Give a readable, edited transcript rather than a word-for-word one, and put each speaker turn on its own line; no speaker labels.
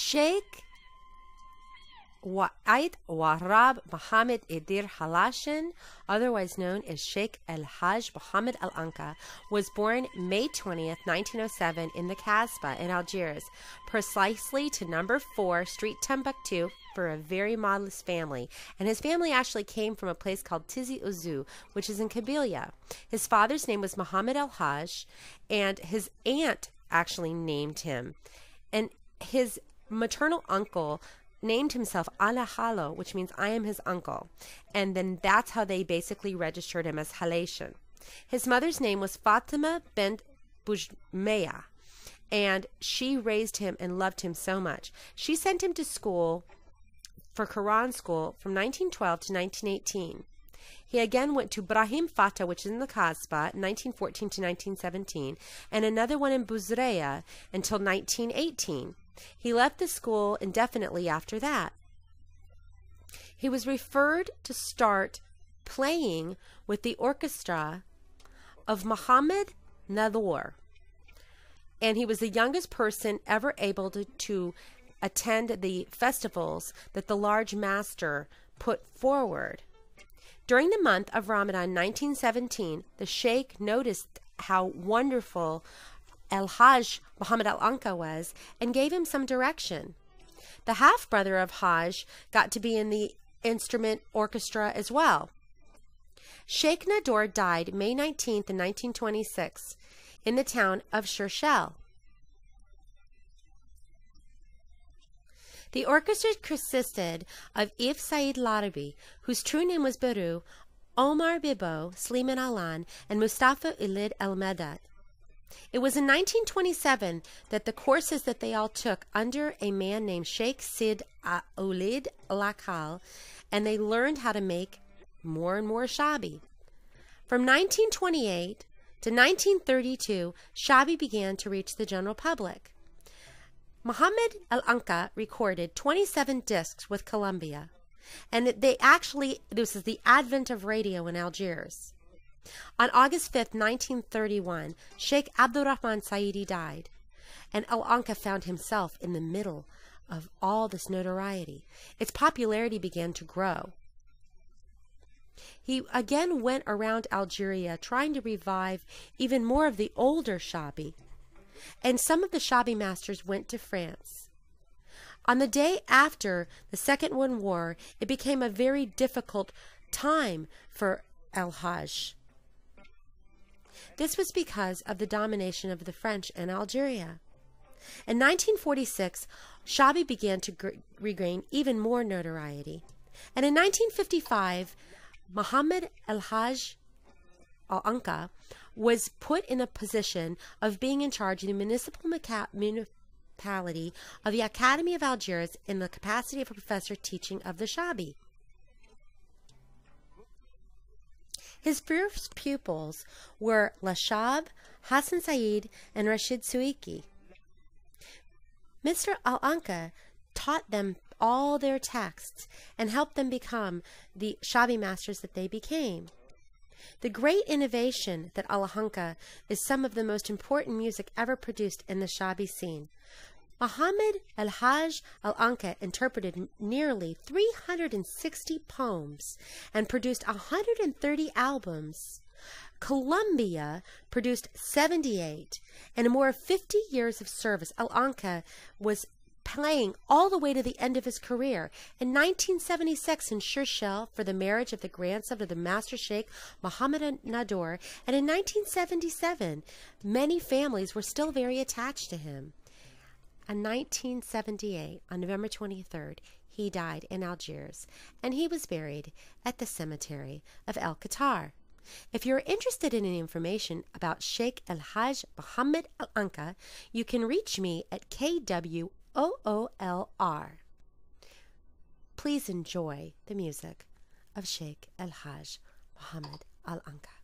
Sheikh Wa'id Warab Mohamed Edir Halashin, otherwise known as Cheikh El Hajj Mohamed El Anka, was born May 20th, 1907 in the Casbah in Algiers, precisely to number 4 Street Timbuktu, for a very modest family. And his family actually came from a place called Tizi Ouzou, which is in Kabylia. His father's name was Mohamed El Hajj, and his aunt actually named him. And his maternal uncle named himself Ala Halo, which means I am his uncle. And then that's how they basically registered him as Halashin. His mother's name was Fatima bint Boujmeya, and she raised him and loved him so much. She sent him to school, for Quran school, from 1912 to 1918. He again went to Brahim Fata, which is in the Kasbah, 1914 to 1917, and another one in Buzreya until 1918. He left the school indefinitely after that. He was referred to start playing with the orchestra of Mohamed Nador, and he was the youngest person ever able to attend the festivals that the large master put forward. During the month of Ramadan 1917, the Sheikh noticed how wonderful El Hajj Mohamed El Anka was and gave him some direction. The half-brother of Hajj got to be in the instrument orchestra as well. Sheikh Nador died May 19th in 1926 in the town of Shershel. The orchestra consisted of If Said Larabi, whose true name was Beru, Omar Bibo, Sliman Alan, and Mustafa Ilid El Medat. It was in 1927 that the courses that they all took under a man named Sheikh Sid Oulid Lakal, and they learned how to make more and more shabi. From 1928 to 1932, shabi began to reach the general public. Mohamed El Anka recorded 27 discs with Columbia, and this is the advent of radio in Algiers. On August 5th, 1931, Sheikh Abdurrahman Saidi died, and El Anka found himself in the middle of all this notoriety. Its popularity began to grow. He again went around Algeria trying to revive even more of the older shabi, and some of the shabi masters went to France. On the day after the Second World War, it became a very difficult time for El Hajj. This was because of the domination of the French in Algeria. In 1946, shabi began to regain even more notoriety. And in 1955, Mohamed El Hajj El Anka was put in a position of being in charge of the municipality of the Academy of Algiers in the capacity of a professor teaching of the shabi. His first pupils were Lashab, Hassan Said, and Rashid Suiki. Mr. El Anka taught them all their texts and helped them become the shabi masters that they became. The great innovation that El Anka is some of the most important music ever produced in the shabi scene. Mohamed El Hajj El Anka interpreted nearly 360 poems and produced 130 albums. Columbia produced 78, and in more of 50 years of service, El Anka was playing all the way to the end of his career. In 1976 in Shershel for the marriage of the grandson of the Master Sheikh Mohamed Nador, and in 1977 many families were still very attached to him. In 1978, on November 23rd, he died in Algiers, and he was buried at the cemetery of El Qatar. If you're interested in any information about Cheikh El Hajj Mohamed El Anka, you can reach me at KWOOLR. Please enjoy the music of Cheikh El Hajj Mohamed El Anka.